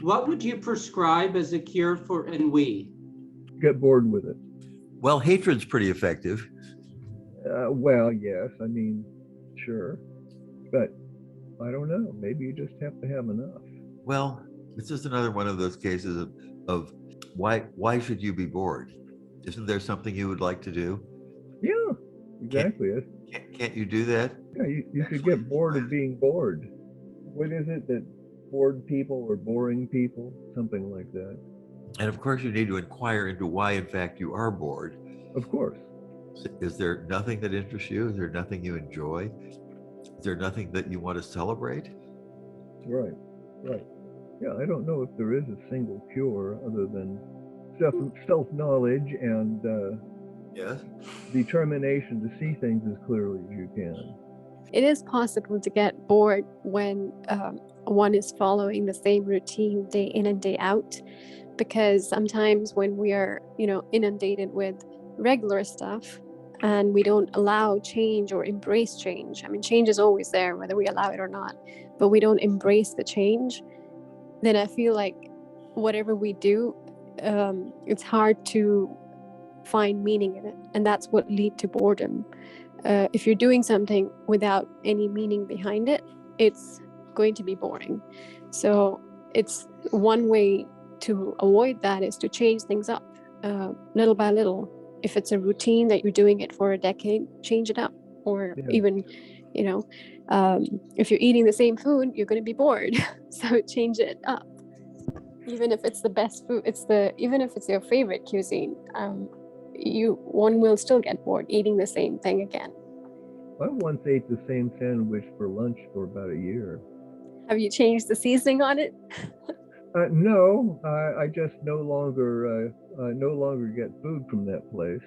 What would you prescribe as a cure for ennui? Get bored with it. Well, hatred's pretty effective. Well, yes, I mean, sure. But I don't know. Maybe you just have to have enough. Well, it's just another one of those cases of why should you be bored? Isn't there something you would like to do? Yeah, exactly. Can't you do that? Yeah, you could get bored of being bored. What is it that bored people or boring people? Something like that. And of course, you need to inquire into why, in fact, you are bored. Of course. Is there nothing that interests you? Is there nothing you enjoy? Is there nothing that you want to celebrate? Right, right. Yeah, I don't know if there is a single cure other than self-knowledge and Yes. determination to see things as clearly as you can. It is possible to get bored when one is following the same routine day in and day out, because sometimes when we are, inundated with regular stuff and we don't allow change or embrace change. I mean, change is always there, whether we allow it or not, but we don't embrace the change, then I feel like whatever we do, it's hard to find meaning in it. And that's what leads to boredom. If you're doing something without any meaning behind it, it's going to be boring. So it's one way to avoid that is to change things up little by little. If it's a routine that you're doing it for a decade, change it up. Or even, if you're eating the same food, you're going to be bored. So change it up. Even if it's the best food, even if it's your favorite cuisine, one will still get bored eating the same thing again. I once ate the same sandwich for lunch for about a year. Have you changed the seasoning on it? No, I just no longer get food from that place.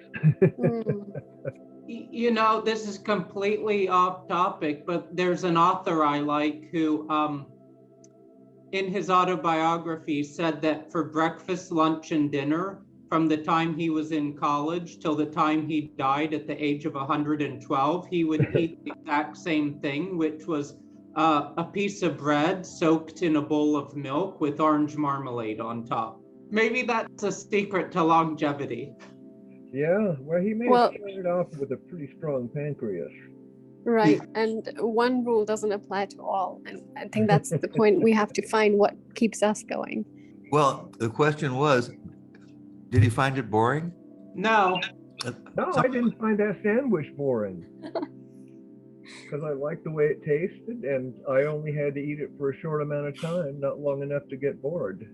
This is completely off topic, but there's an author I like who, in his autobiography, said that for breakfast, lunch, and dinner, from the time he was in college till the time he died at the age of 112, he would eat the exact same thing, which was a piece of bread soaked in a bowl of milk with orange marmalade on top. Maybe that's a secret to longevity. Yeah, well, he may have started off with a pretty strong pancreas. Right, and one rule doesn't apply to all. And I think that's the point. We have to find what keeps us going. Well, the question was, did you find it boring? No. No, I didn't find that sandwich boring. Because I liked the way it tasted, and I only had to eat it for a short amount of time, not long enough to get bored.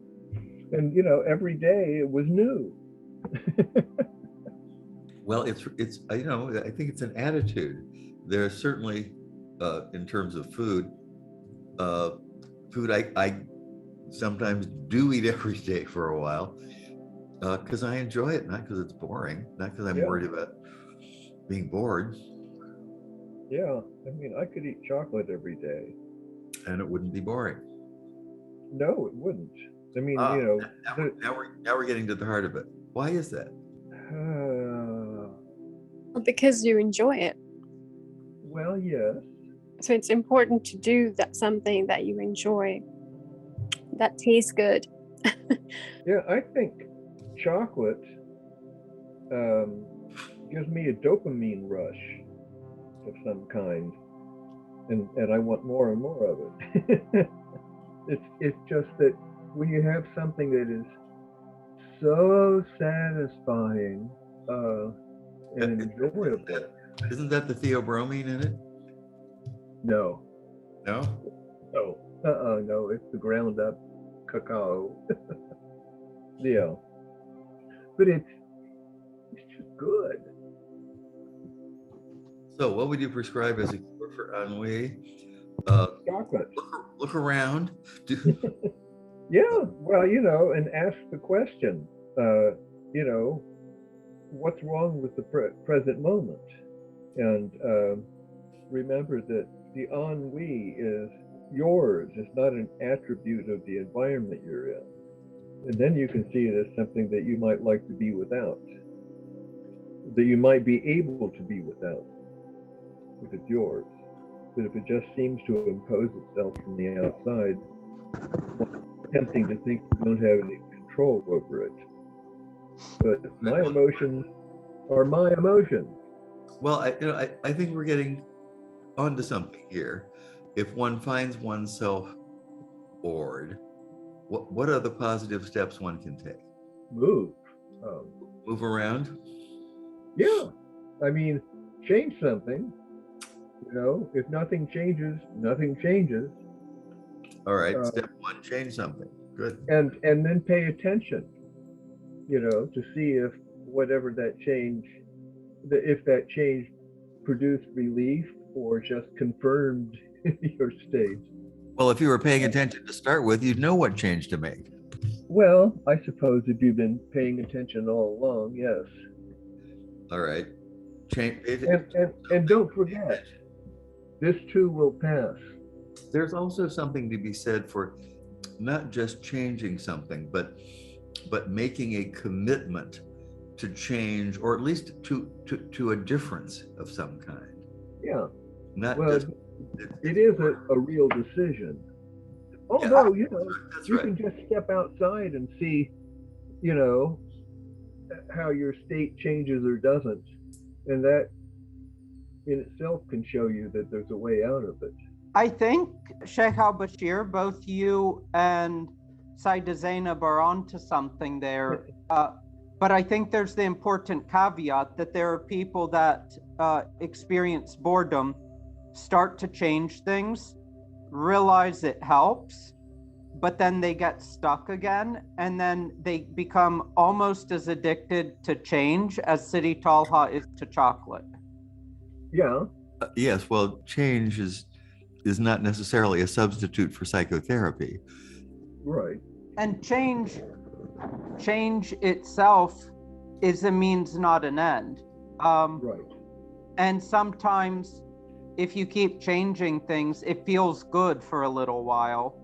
And every day it was new. Well, it's I think it's an attitude. There's certainly, in terms of food I sometimes do eat every day for a while because I enjoy it, not because it's boring, not because I'm worried about being bored. Yeah, I mean, I could eat chocolate every day. And it wouldn't be boring. No, it wouldn't. I mean, now we're getting to the heart of it. Why is that? Because you enjoy it. Well, yes. So it's important to do something that you enjoy, that tastes good. Yeah, I think chocolate gives me a dopamine rush of some kind, and I want more and more of it. It's just that when you have something that is so satisfying and enjoyable. Isn't that the theobromine in it? No. No? No. No, it's the ground up cacao. Yeah. But it's just good. So what would you prescribe as a cure for ennui? Chocolate. Look around. Yeah, well, and ask the question, what's wrong with the present moment? And remember that the ennui is yours. It's not an attribute of the environment you're in. And then you can see it as something that you might like to be without, that you might be able to be without, if it's yours. But if it just seems to impose itself from the outside, tempting to think you don't have any control over it. But my emotions are my emotions. Well, I think we're getting onto something here. If one finds oneself bored, what are the positive steps one can take? Move. Move around? Yeah. I mean, change something. If nothing changes, nothing changes. All right, step one, change something. Good. And then pay attention, to see if whatever that change, if that change produced relief or just confirmed your state. Well, if you were paying attention to start with, you'd know what change to make. Well, I suppose if you've been paying attention all along, yes. All right. Change. And don't forget, this too will pass. There's also something to be said for not just changing something, but making a commitment to change, or at least to a difference of some kind. Yeah. Not well, just. It is a real decision. Although, you can just step outside and see, how your state changes or doesn't. And that in itself can show you that there's a way out of it. I think, Sheikh al-Bashir, both you and Saida Zainab are onto something there. But I think there's the important caveat that there are people that experience boredom, start to change things, realize it helps, but then they get stuck again, and then they become almost as addicted to change as Sidi Talha is to chocolate. Yeah. Yes, well, change is not necessarily a substitute for psychotherapy. Right. And change itself is a means, not an end. Right. And sometimes if you keep changing things, it feels good for a little while.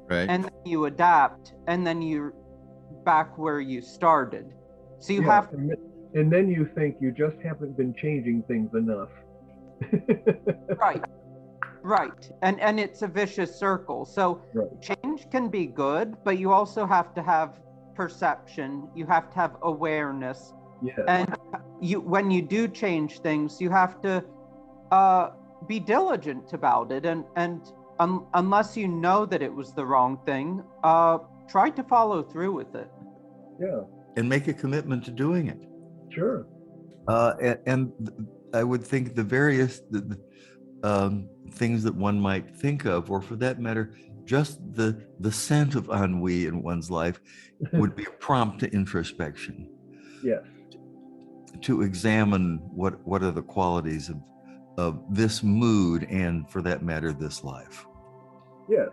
Right. And then you adapt, and then you're back where you started. So you have to... And then you think you just haven't been changing things enough. Right. And it's a vicious circle. So change can be good, but you also have to have perception. You have to have awareness. Yes. And when you do change things, you have to be diligent about it. And unless you know that it was the wrong thing, try to follow through with it. Yeah. And make a commitment to doing it. Sure. And I would think the various things that one might think of, or for that matter, just the scent of ennui in one's life would be a prompt to introspection. Yes. To examine what are the qualities of this mood, and for that matter, this life. Yes.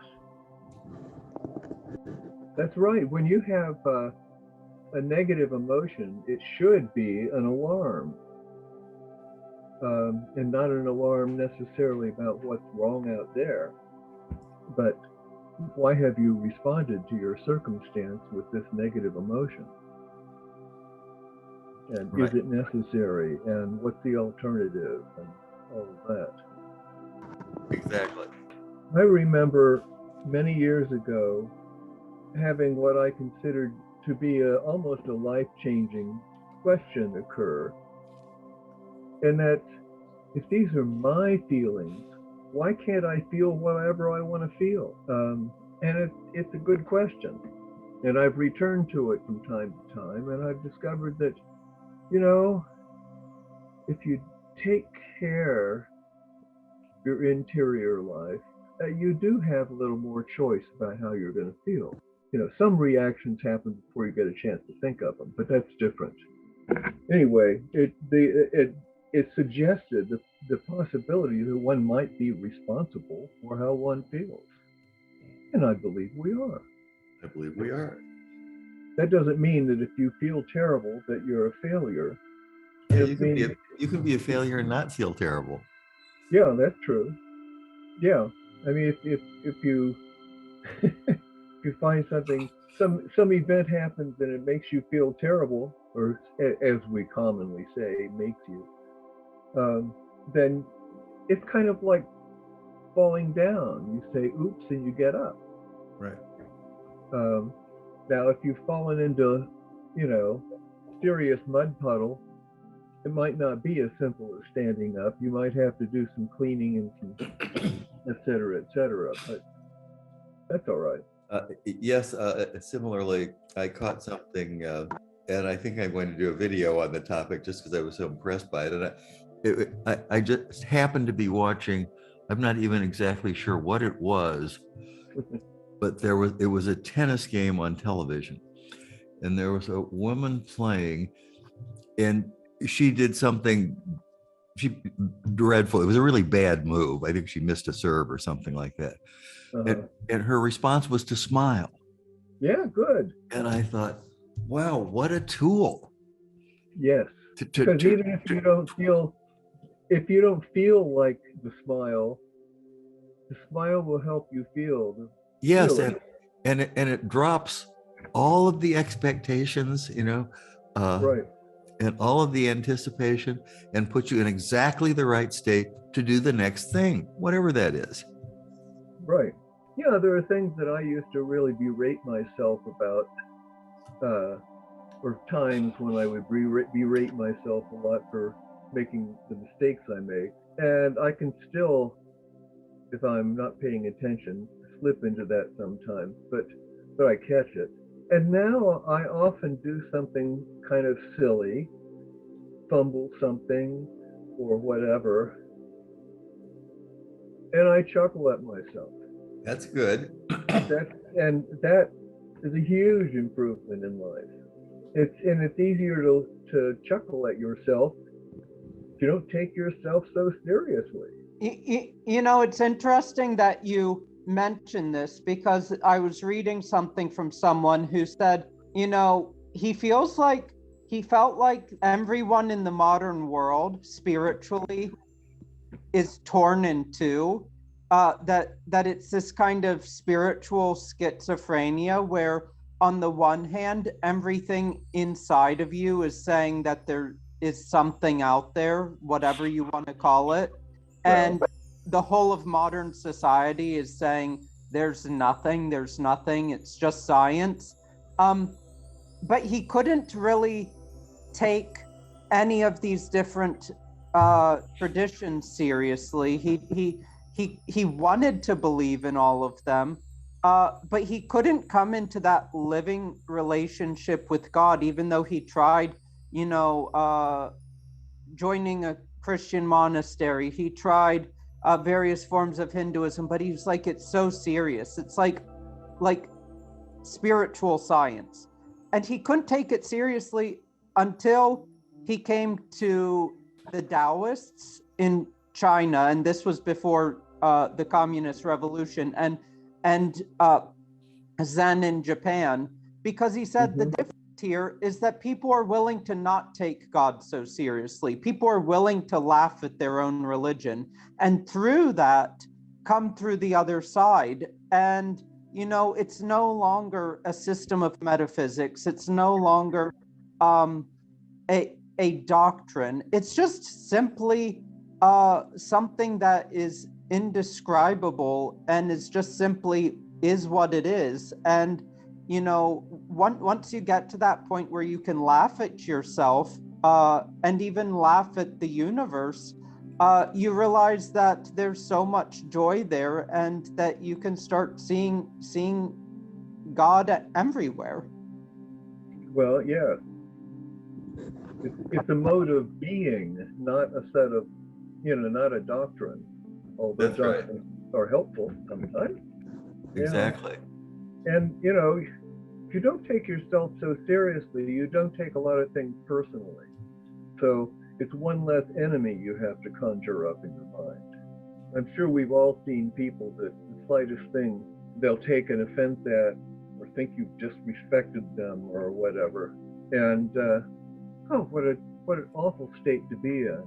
That's right. When you have a negative emotion, it should be an alarm. And not an alarm necessarily about what's wrong out there, but why have you responded to your circumstance with this negative emotion? And is it necessary? And what's the alternative? And all of that. Exactly. I remember many years ago having what I considered to be almost a life-changing question occur. And that if these are my feelings, why can't I feel whatever I want to feel? And it's a good question. And I've returned to it from time to time, and I've discovered that, if you take care of your interior life, you do have a little more choice about how you're going to feel. Some reactions happen before you get a chance to think of them, but that's different. Anyway, it suggested the possibility that one might be responsible for how one feels. And I believe we are. I believe we are. That doesn't mean that if you feel terrible that you're a failure. Yeah, you can be a failure and not feel terrible. Yeah, that's true. Yeah. I mean, if you if you find something, some event happens and it makes you feel terrible, or as we commonly say, makes you, then it's kind of like falling down. You say, oops, and you get up. Right. Now, if you've fallen into, serious mud puddle, it might not be as simple as standing up. You might have to do some cleaning and some et cetera, but that's all right. Yes, similarly, I caught something, and I think I'm going to do a video on the topic just because I was so impressed by it. And I just happened to be watching, I'm not even exactly sure what it was, but it was a tennis game on television. And there was a woman playing, and she did something dreadful. It was a really bad move. I think she missed a serve or something like that. And her response was to smile. Yeah, good. And I thought, wow, what a tool. Yes. Because even if you don't feel like the smile will help you feel. Yes, and it drops all of the expectations, right. And all of the anticipation, and puts you in exactly the right state to do the next thing, whatever that is. Right. Yeah, there are things that I used to really berate myself about, or times when I would berate myself a lot for making the mistakes I make. And I can still, if I'm not paying attention, slip into that sometimes, but I catch it. And now I often do something kind of silly, fumble something or whatever, and I chuckle at myself. That's good. That is a huge improvement in life. It's easier to chuckle at yourself if you don't take yourself so seriously. It's interesting that you mention this, because I was reading something from someone who said, he felt like everyone in the modern world spiritually is torn in two, that it's this kind of spiritual schizophrenia where on the one hand, everything inside of you is saying that there is something out there, whatever you want to call it. And the whole of modern society is saying there's nothing, it's just science. But he couldn't really take any of these different traditions seriously. He wanted to believe in all of them, but he couldn't come into that living relationship with God, even though he tried, joining a Christian monastery. He tried various forms of Hinduism, but he was like, it's so serious. It's like spiritual science. And he couldn't take it seriously until he came to the Taoists in China, and this was before the Communist Revolution, and Zen in Japan, because he said the difference here is that people are willing to not take God so seriously. People are willing to laugh at their own religion, and through that come through the other side. And it's no longer a system of metaphysics. It's no longer a doctrine. It's just simply something that is indescribable and is just simply is what it is. And once you get to that point where you can laugh at yourself and even laugh at the universe, you realize that there's so much joy there, and that you can start seeing God everywhere. Well, yeah. It's a mode of being, not a set of, not a doctrine. Although doctrines are helpful sometimes. Exactly. And, if you don't take yourself so seriously, you don't take a lot of things personally. So it's one less enemy you have to conjure up in your mind. I'm sure we've all seen people that the slightest thing they'll take an offense at, or think you've disrespected them or whatever. And what an awful state to be in.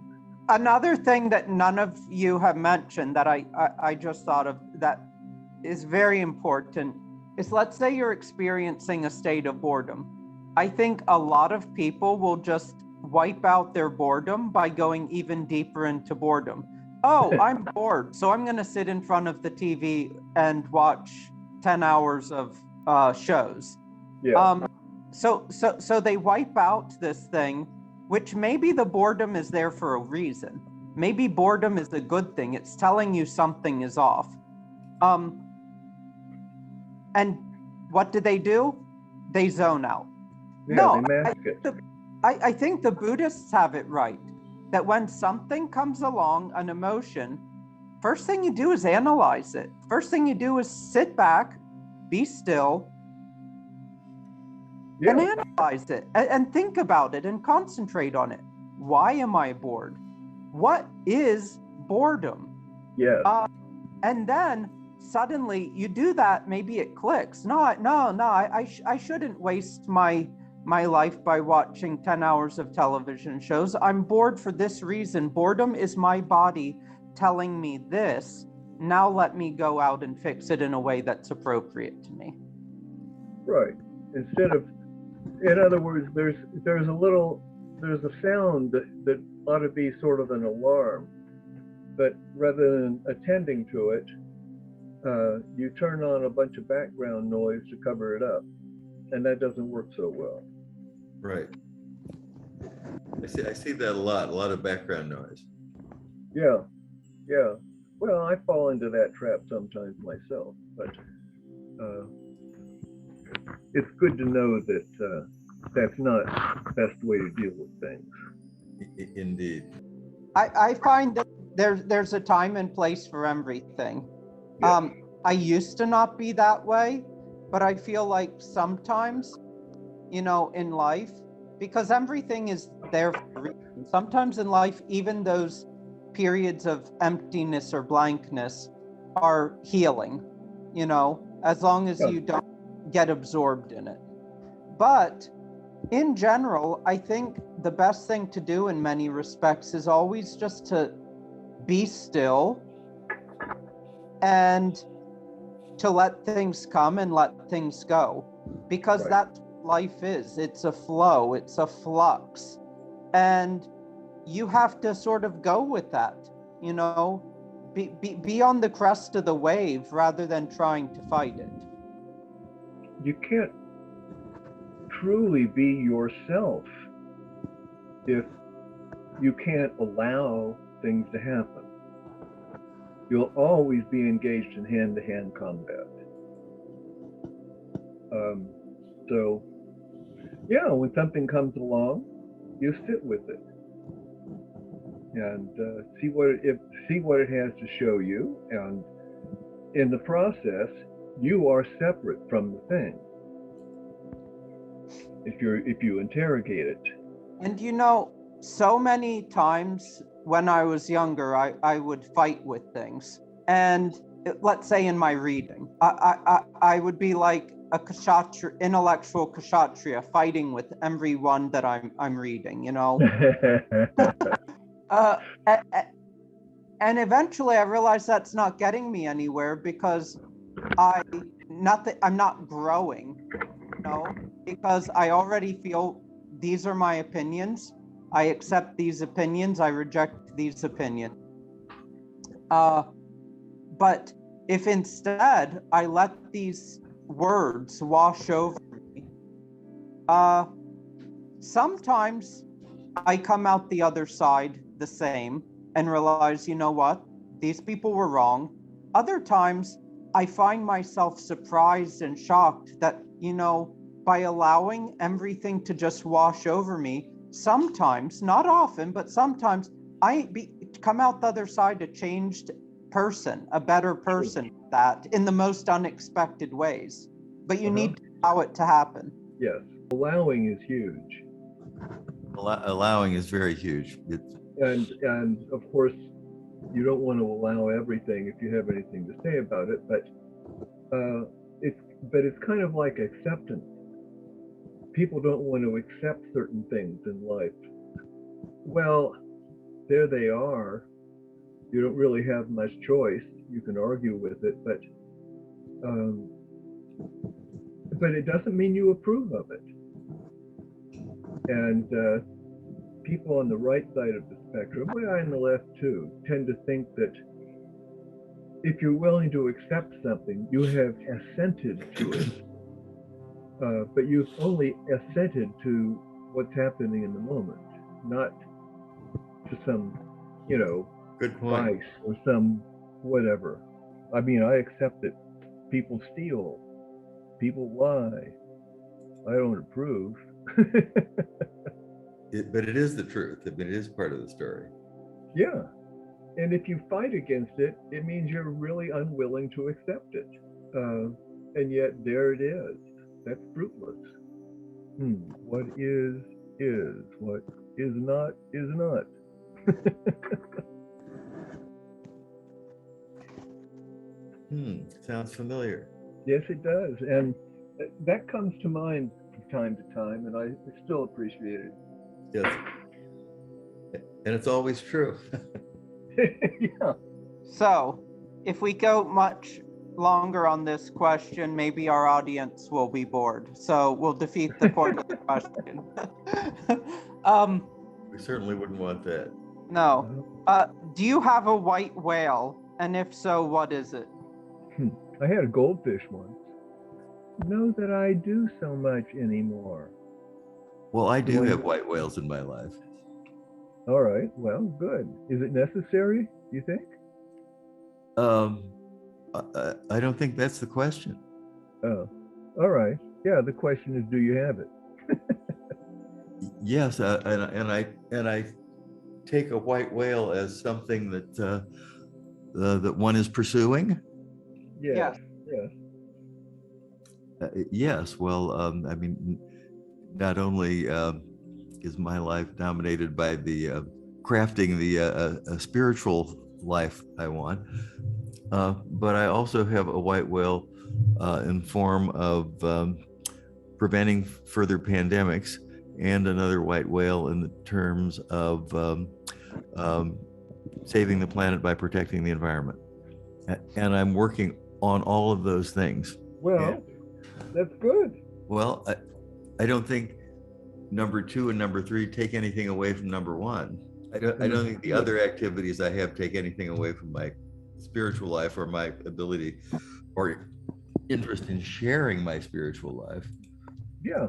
Another thing that none of you have mentioned that I just thought of that is very important is, let's say you're experiencing a state of boredom. I think a lot of people will just wipe out their boredom by going even deeper into boredom. Oh, I'm bored, so I'm going to sit in front of the TV and watch 10 hours of shows. Yeah. So they wipe out this thing, which maybe the boredom is there for a reason. Maybe boredom is a good thing. It's telling you something is off. And what do? They zone out. Yeah, No, they mask it. I think the Buddhists have it right, that when something comes along, an emotion, first thing you do is analyze it. First thing you do is sit back, be still, Yeah. and analyze it, and think about it, and concentrate on it. Why am I bored? What is boredom? Yes. And then suddenly you do that, maybe it clicks. I shouldn't waste my life by watching 10 hours of television shows. I'm bored for this reason. Boredom is my body telling me this. Now let me go out and fix it in a way that's appropriate to me. Right. Instead of, in other words, there's a sound that ought to be sort of an alarm, but rather than attending to it, you turn on a bunch of background noise to cover it up, and that doesn't work so well. Right. I see that a lot of background noise. Yeah. Well, I fall into that trap sometimes myself, but it's good to know that that's not the best way to deal with things. Indeed. I find that there's a time and place for everything. Yes. I used to not be that way, but I feel like sometimes, in life, because everything is there for a reason. Sometimes in life, even those periods of emptiness or blankness are healing, as long as you don't get absorbed in it. But in general, I think the best thing to do in many respects is always just to be still and to let things come and let things go, because Right. that's what life is. It's a flow, it's a flux, and you have to sort of go with that, be on the crest of the wave rather than trying to fight it. You can't truly be yourself if you can't allow things to happen. You'll always be engaged in hand-to-hand combat. So, yeah, when something comes along, you sit with it and see what it has to show you, and in the process, you are separate from the thing. If you interrogate it. And so many times when I was younger, I would fight with things. And let's say in my reading, I would be like a intellectual kshatriya fighting with everyone that I'm reading, and eventually I realized that's not getting me anywhere, because I'm not growing, because I already feel these are my opinions. I accept these opinions. I reject these opinions. But if instead I let these words wash over me, sometimes I come out the other side the same and realize, you know what? These people were wrong. Other times I find myself surprised and shocked that, by allowing everything to just wash over me, sometimes, not often, but sometimes come out the other side a changed person, a better person, that in the most unexpected ways. But you need to allow it to happen. Yes, allowing is huge. Allowing is very huge. And of course, you don't want to allow everything if you have anything to say about it, but it's kind of like acceptance. People don't want to accept certain things in life. Well, there they are. You don't really have much choice. You can argue with it, but it doesn't mean you approve of it. And people on the right side of the spectrum, well, and the left too, tend to think that if you're willing to accept something, you have assented to it. but you've only assented to what's happening in the moment, not to some, Good point. vice or some whatever. I mean, I accept that people steal, people lie. I don't approve. But it is the truth. I mean, it is part of the story. Yeah. And if you fight against it, it means you're really unwilling to accept it. And yet there it is. That's fruitless. What is. What is not, is not. Sounds familiar. Yes, it does. And that comes to mind from time to time, and I still appreciate it. Yes. And it's always true. Yeah. So, if we go much longer on this question, maybe our audience will be bored. So we'll defeat the point of the question. We certainly wouldn't want that. No. Do you have a white whale? And if so, what is it? I had a goldfish once. Know that I do so much anymore. Well, I do have white whales in my life. All right. Well, good. Is it necessary, do you think? I don't think that's the question. Oh, all right. Yeah, the question is, do you have it? Yes, and I take a white whale as something that that one is pursuing. Yes. Yes. Well, I mean, not only is my life dominated by the crafting the spiritual life I want, but I also have a white whale in form of preventing further pandemics, and another white whale in the terms of saving the planet by protecting the environment. And I'm working on all of those things. Well, that's good. Well, I don't think number 2 and number 3 take anything away from number 1. I don't think the other activities I have take anything away from my spiritual life or my ability or interest in sharing my spiritual life. Yeah.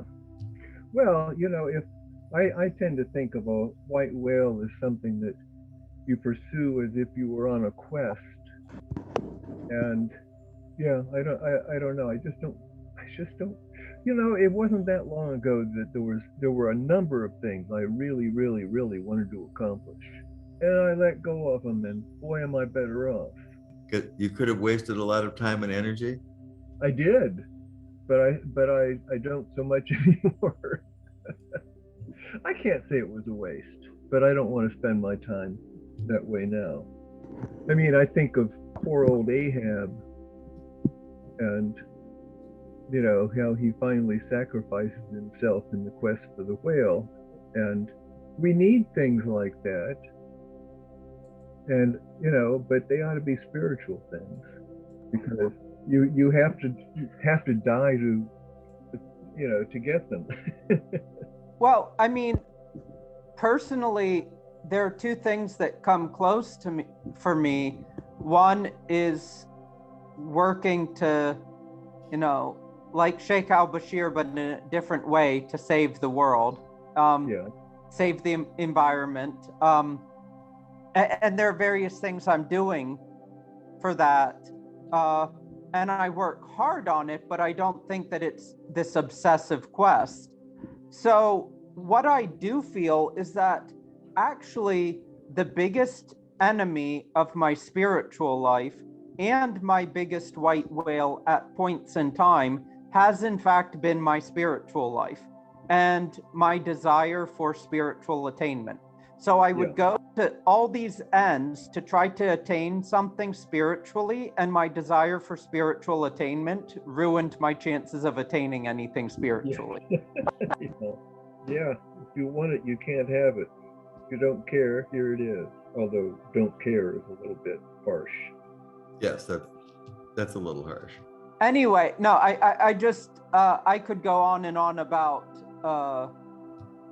Well, if I tend to think of a white whale as something that you pursue as if you were on a quest. And yeah, I don't know. I just don't. It wasn't that long ago that there were a number of things I really, really, really wanted to accomplish, and I let go of them, and boy, am I better off. You could have wasted a lot of time and energy. I did, but I don't so much anymore. I can't say it was a waste, but I don't want to spend my time that way now. I mean, I think of poor old Ahab, and how he finally sacrifices himself in the quest for the whale. And we need things like that. And, but they ought to be spiritual things, because you have to die to get them. Well, I mean, personally, there are two things that come close to me for me. One is working to, like Sheikh al-Bashir, but in a different way, to save the world, save the environment. And there are various things I'm doing for that. And I work hard on it, but I don't think that it's this obsessive quest. So what I do feel is that actually the biggest enemy of my spiritual life and my biggest white whale at points in time has in fact been my spiritual life and my desire for spiritual attainment. So I would go to all these ends to try to attain something spiritually, and my desire for spiritual attainment ruined my chances of attaining anything spiritually. Yeah, if you want it, you can't have it. If you don't care, here it is. Although don't care is a little bit harsh. Yes, that's a little harsh. Anyway, no, I just I could go on and on about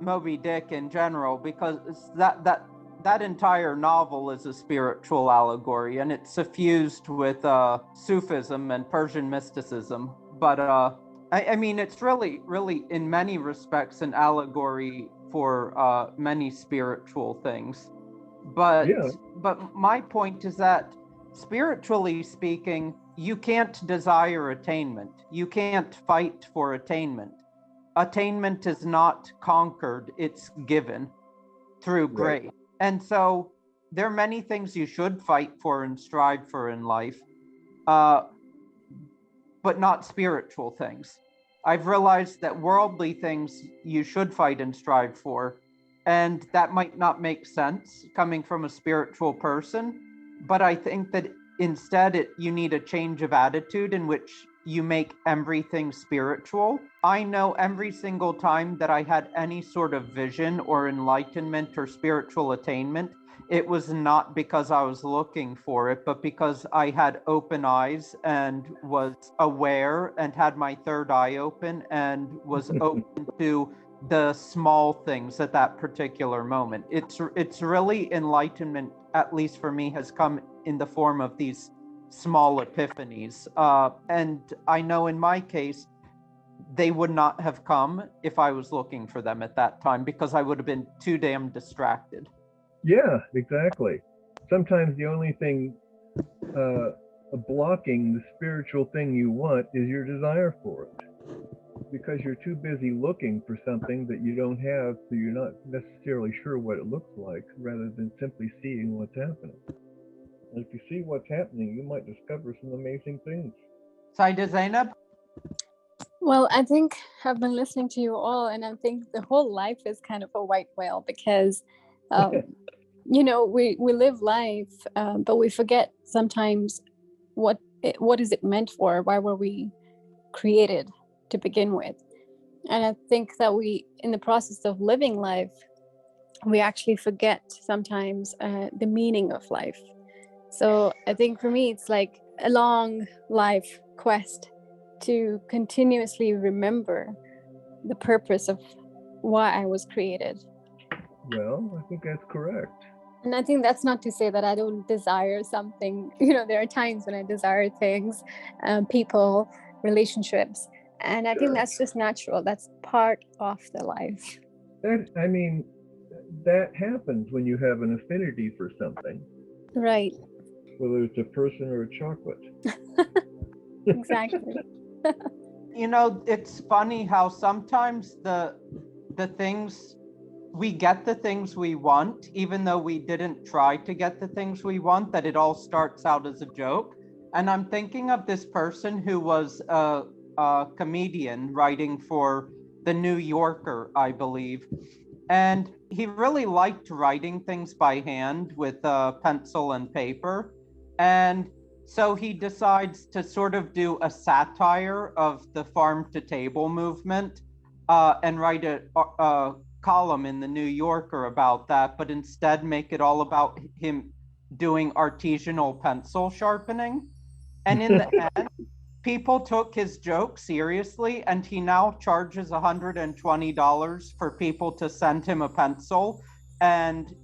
Moby Dick in general, because that entire novel is a spiritual allegory, and it's suffused with Sufism and Persian mysticism. But I mean, it's really, in many respects, an allegory for many spiritual things. But Yeah, my point is that, spiritually speaking, you can't desire attainment. You can't fight for attainment. Attainment is not conquered, it's given through right. grace. And so there are many things you should fight for and strive for in life, but not spiritual things. I've realized that worldly things you should fight and strive for, and that might not make sense coming from a spiritual person, but I think that instead you need a change of attitude in which you make everything spiritual. I know every single time that I had any sort of vision or enlightenment or spiritual attainment, it was not because I was looking for it, but because I had open eyes and was aware and had my third eye open and was open to the small things at that particular moment. It's really enlightenment, at least for me, has come in the form of these small epiphanies. And I know in my case, they would not have come if I was looking for them at that time, because I would have been too damn distracted. Yeah, exactly. Sometimes the only thing blocking the spiritual thing you want is your desire for it, because you're too busy looking for something that you don't have, so you're not necessarily sure what it looks like, rather than simply seeing what's happening. And if you see what's happening, you might discover some amazing things. Saida Zainab? Well, I think I've been listening to you all, and I think the whole life is kind of a white whale, because we live life, but we forget sometimes what is it meant for? Why were we created to begin with? And I think that we, in the process of living life, we actually forget sometimes the meaning of life. So I think for me, it's like a long life quest to continuously remember the purpose of why I was created. Well, I think that's correct. And I think that's not to say that I don't desire something. There are times when I desire things, people, relationships. And I think that's just natural. That's part of the life. That happens when you have an affinity for something. Right. Whether it's a person or a chocolate. Exactly. It's funny how sometimes the things, we get the things we want, even though we didn't try to get the things we want, that it all starts out as a joke. And I'm thinking of this person who was a comedian writing for The New Yorker, I believe. And he really liked writing things by hand with pencil and paper. And so he decides to sort of do a satire of the farm to table movement and write a column in the New Yorker about that, but instead make it all about him doing artisanal pencil sharpening. And in the end, people took his joke seriously, and he now charges $120 for people to send him a pencil, and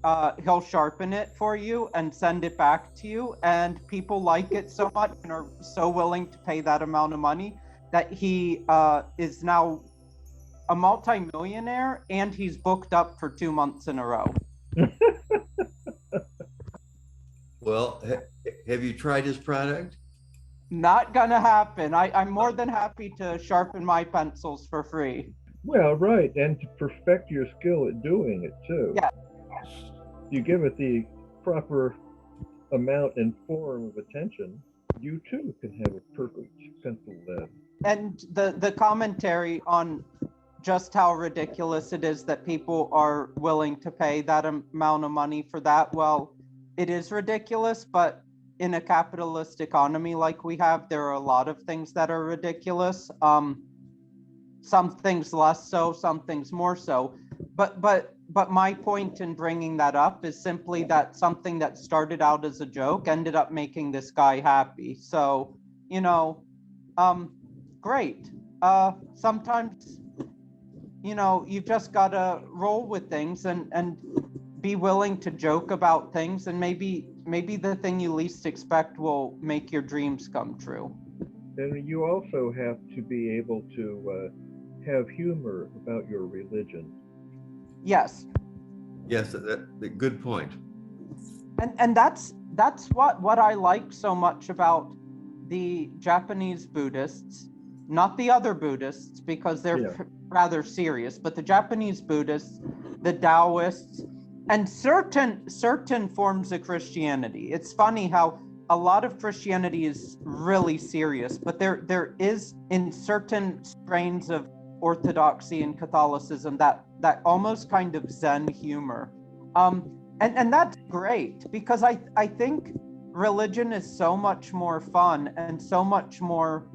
he'll sharpen it for you and send it back to you. And people like it so much and are so willing to pay that amount of money that he is now a multi-millionaire, and he's booked up for 2 months in a row. Well, have you tried his product? Not gonna happen. I'm more than happy to sharpen my pencils for free. Well, right, and to perfect your skill at doing it too. Yeah. You give it the proper amount and form of attention, you too can have a perfect pencil lead. And the commentary on just how ridiculous it is that people are willing to pay that amount of money for that. Well, it is ridiculous, but in a capitalist economy like we have, there are a lot of things that are ridiculous. Some things less so, some things more so. But my point in bringing that up is simply that something that started out as a joke ended up making this guy happy. So, great. Sometimes, you've just got to roll with things and be willing to joke about things, and maybe the thing you least expect will make your dreams come true. And you also have to be able to have humor about your religion. Yes. Yes, that good point. And that's what I like so much about the Japanese Buddhists, not the other Buddhists, because they're rather serious, but the Japanese Buddhists, the Taoists, and certain forms of Christianity. It's funny how a lot of Christianity is really serious, but there is in certain strains of Orthodoxy and Catholicism that almost kind of Zen humor. And that's great, because I think religion is so much more fun and so much more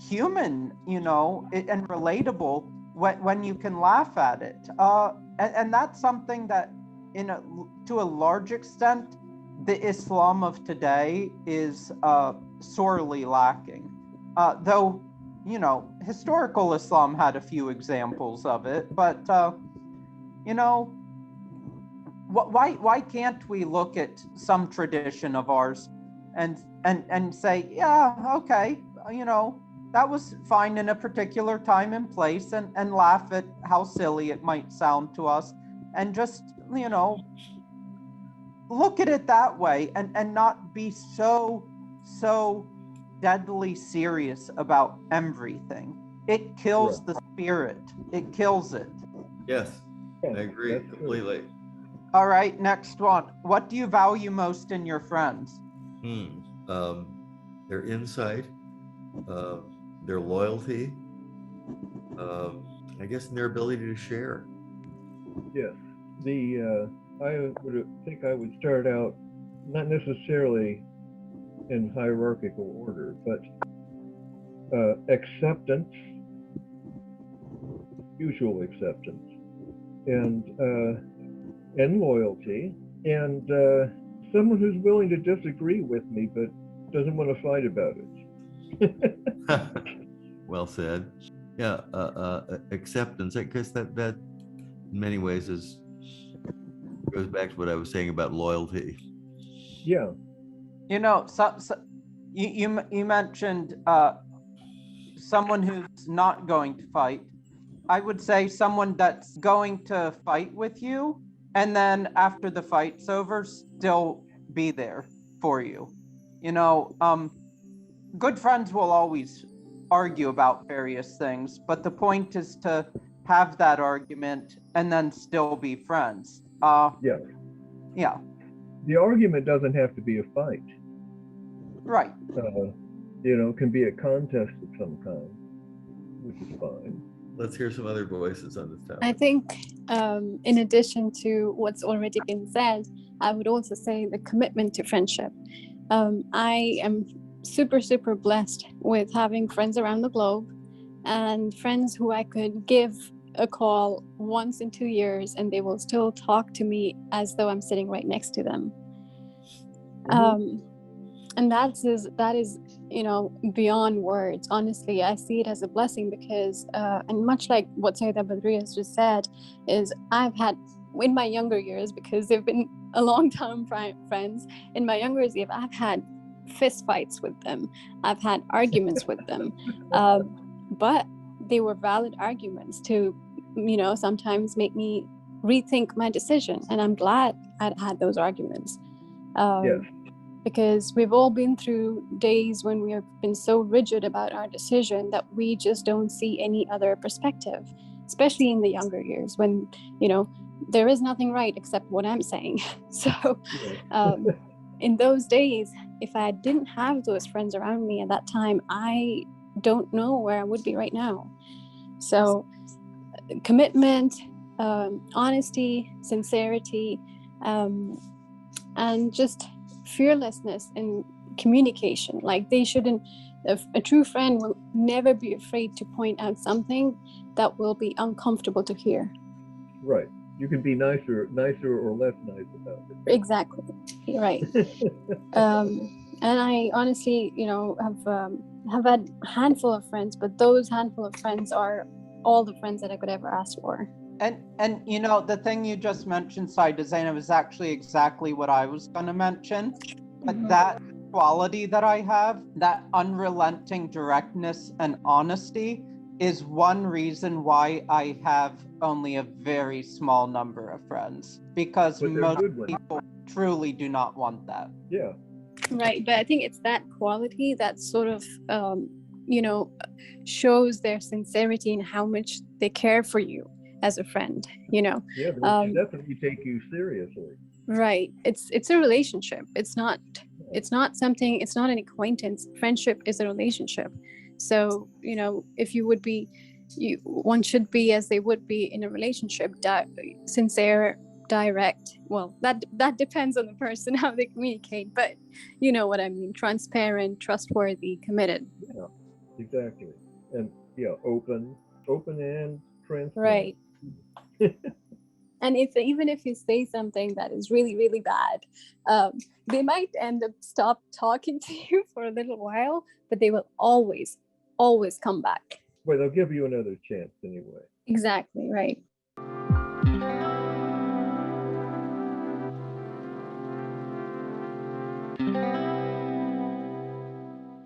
human, and relatable when you can laugh at it. And that's something that, to a large extent, the Islam of today is sorely lacking. Though, historical Islam had a few examples of it, but why can't we look at some tradition of ours and say, yeah, okay, that was fine in a particular time and place, and laugh at how silly it might sound to us, and just, look at it that way, and not be so deadly serious about everything. It kills the spirit. It kills it. Yes, I agree completely. All right, next one. What do you value most in your friends? Their insight, their loyalty, I guess, and their ability to share. Yes. I would think I would start out not necessarily in hierarchical order, but acceptance, mutual acceptance, and loyalty, and someone who's willing to disagree with me but doesn't want to fight about it. Well said. Yeah, acceptance. I guess that in many ways goes back to what I was saying about loyalty. Yeah. You mentioned someone who's not going to fight. I would say someone that's going to fight with you, and then after the fight's over, still be there for you. Good friends will always argue about various things, but the point is to have that argument and then still be friends. Yeah. The argument doesn't have to be a fight. Right. Can be a contest of some kind, which is fine. Let's hear some other voices on this topic. I think in addition to what's already been said, I would also say the commitment to friendship. I am super, super blessed with having friends around the globe, and friends who I could give a call once in 2 years and they will still talk to me as though I'm sitting right next to them. And that is beyond words. Honestly, I see it as a blessing because and much like what Sayyidah Badriya has just said, is I've had in my younger years, because they've been a long time friends, in my younger years I've had fist fights with them, I've had arguments with them, but they were valid arguments to sometimes make me rethink my decision, and I'm glad I'd had those arguments. Because we've all been through days when we have been so rigid about our decision that we just don't see any other perspective, especially in the younger years when there is nothing right except what I'm saying. So in those days, if I didn't have those friends around me at that time, I don't know where I would be right now. So commitment, honesty, sincerity, and just fearlessness in communication. Like a true friend will never be afraid to point out something that will be uncomfortable to hear. Right. You can be nicer or less nice about it. Exactly. Right. And I honestly, have had a handful of friends, but those handful of friends are all the friends that I could ever ask for. And the thing you just mentioned, Sayyidah Zainab, is actually exactly what I was going to mention. But quality that I have, that unrelenting directness and honesty, is one reason why I have only a very small number of friends, because But they're most good ones. people truly do not want that. Yeah. Right, but I think it's that quality that sort of shows their sincerity and how much they care for you as a friend. Yeah, they should definitely take you seriously. Right. It's a relationship. It's not something, it's not an acquaintance. Friendship is a relationship. So, if you would be, one should be as they would be in a relationship, sincere, direct. Well, that depends on the person, how they communicate, but you know what I mean, transparent, trustworthy, committed. Yeah, exactly. And yeah, open and transparent. Right. And even if you say something that is really, really bad, they might end up stop talking to you for a little while, but they will always come back. Well, they'll give you another chance anyway. Exactly, right.